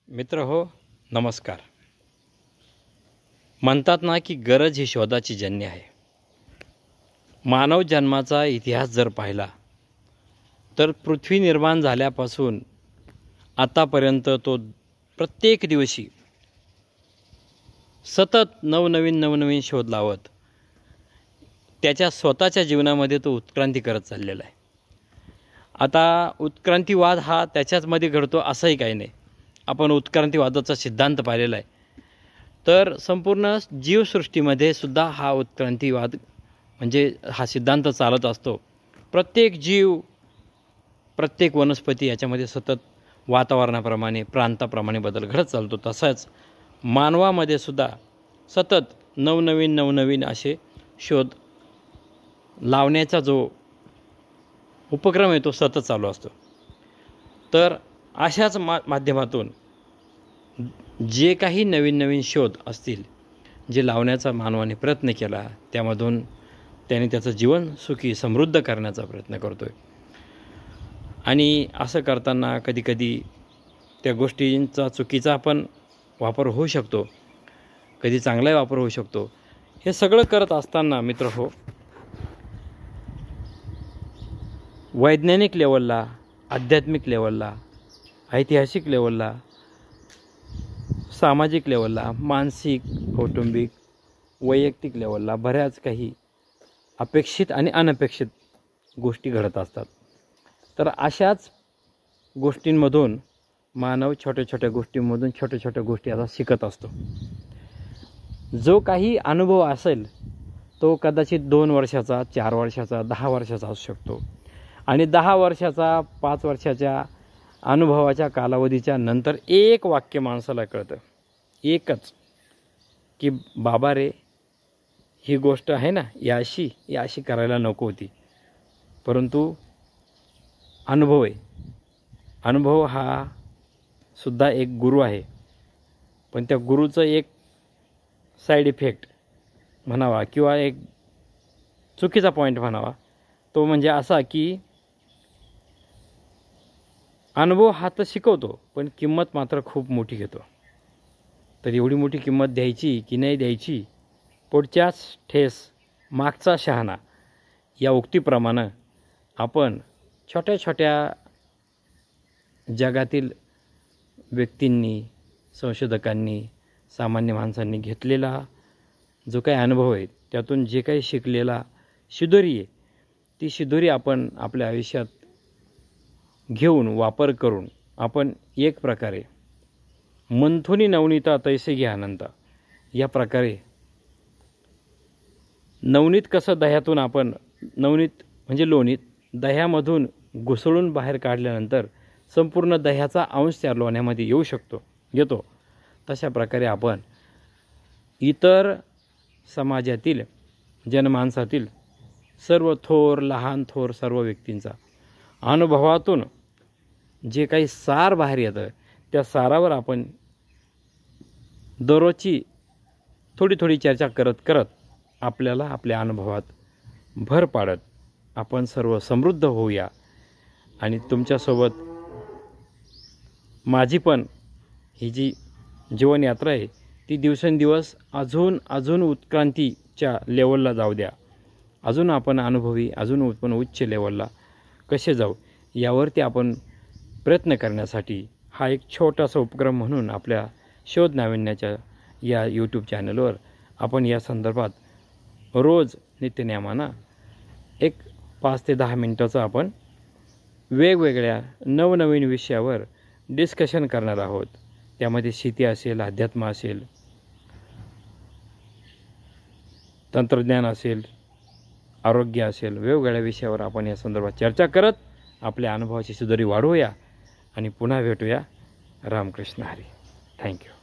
मित्र हो, नमस्कार. म्हणतात ना की गरज ही शोधाची जन्य आहे. मानव जन्माचा इतिहास जर पाहिला तर पृथ्वी निर्माण झाल्यापासून आतापर्यंत तो प्रत्येक दिवशी सतत नवनवीन शोध लावत त्याच्या स्वतःच्या जीवनामध्ये तो उत्क्रांती करत चाललेला आहे. आता उत्क्रांतीवाद हा त्याच्याचमध्ये घडतो असंही काही नाही. आपण उत्क्रांतीवादाचा सिद्धांत पाहिलेला आहे. तर संपूर्ण जीवसृष्टीमध्ये सुद्धा हा उत्क्रांतीवाद म्हणजे हा सिद्धांत चालत असतो. प्रत्येक जीव, प्रत्येक वनस्पती याच्यामध्ये सतत वातावरणाप्रमाणे, प्रांताप्रमाणे बदल घडत चालतो. तसाच मानवामध्ये सुद्धा सतत नवनवीन असे शोध लावण्याचा जो उपक्रम आहे तो सतत चालू असतो. तर अशाच माध्यमातून जे काही नवीन शोध असतील जे लावण्याचा मानवाने प्रयत्न केला, त्यामधून त्याने त्याचं जीवन सुखी समृद्ध करण्याचा प्रयत्न करतोय. आणि असं करताना कधीकधी त्या गोष्टींचा चुकीचा पण वापर होऊ शकतो, कधी चांगलाही वापर होऊ शकतो. हे सगळं करत असताना मित्र हो, वैज्ञानिक लेवलला, आध्यात्मिक लेवलला, ऐतिहासिक लेवलला, सामाजिक लेवलला, मानसिक, कौटुंबिक, वैयक्तिक लेवलला बऱ्याच काही अपेक्षित आणि अनपेक्षित गोष्टी घडत असतात. तर अशाच गोष्टींमधून मानव छोट्या गोष्टींमधून छोट्या गोष्टी आता शिकत असतो. जो काही अनुभव असेल तो कदाचित 2 वर्षाचा, 4 वर्षाचा, 10 वर्षाचा असू शकतो. आणि 10 वर्षाचा, 5 वर्षाच्या अनुभवाच्या कालावधीच्या नंतर एक वाक्य माणसाला कळतं, एकच, की बाबा रे, ही गोष्ट आहे ना, ही अशी करायला नको होती. परंतु अनुभव आहे. अनुभव हा सुद्धा एक गुरु आहे. पण त्या गुरुचं एक साईड इफेक्ट म्हणावा किंवा एक चुकीचा पॉईंट म्हणावा, तो म्हणजे असा की अनुभव हा तर शिकवतो पण किंमत मात्र खूप मोठी घेतो. तर एवढी मोठी किंमत द्यायची की नाही द्यायची, पुढच्याच ठेस मागचा शहाणा या उक्तीप्रमाणे आपण छोट्या जगातील व्यक्तींनी, संशोधकांनी, सामान्य माणसांनी घेतलेला जो काही अनुभव आहे त्यातून जे काही शिकलेला शिदोरी आहे, ती शिदोरी आपण आपल्या आयुष्यात घेऊन वापर करून आपण एक प्रकारे मंथुनी नवनीता तैसे घ्या अनंता या प्रकारे नवनीत कसं दह्यातून आपण, नवनीत म्हणजे लोणीत दह्यामधून घुसळून बाहेर काढल्यानंतर संपूर्ण दह्याचा अंश त्या लोण्यामध्ये येतो. तशा प्रकारे आपण इतर समाजातील जनमानसातील सर्व थोर, लहान थोर सर्व व्यक्तींचा अनुभवातून जे काही सार बाहेर येतं त्या सारावर आपण दररोजची थोडी चर्चा करत आपल्याला आपल्या अनुभवात भर पाडत आपण सर्व समृद्ध होऊया. आणि तुमच्यासोबत माझी पण ही जी जीवनयात्रा आहे ती दिवसेंदिवस अजून उत्क्रांतीच्या लेवलला जाऊ द्या. अजून आपण अनुभवी, अजून आपण उच्च लेवलला कसे जाऊ यावरती आपण प्रयत्न करण्यासाठी हा एक छोटासा उपक्रम म्हणून आपल्या शोध नाविन्याच्या या यूट्यूब चॅनलवर आपण या संदर्भात रोज नित्यनेमानं एक 5 ते 10 मिनटाचं आपण वेगवेगळ्या नवनवीन विषयावर डिस्कशन करणार आहोत. त्यामध्ये शेती असेल, अध्यात्म असेल, तंत्रज्ञान असेल, आरोग्य असेल, वेगवेगळ्या विषयावर आपण या संदर्भात चर्चा करत आपल्या अनुभवाची सुधारी वाढवूया आणि पुन्हा भेटूया. रामकृष्ण हरी. थँक्यू.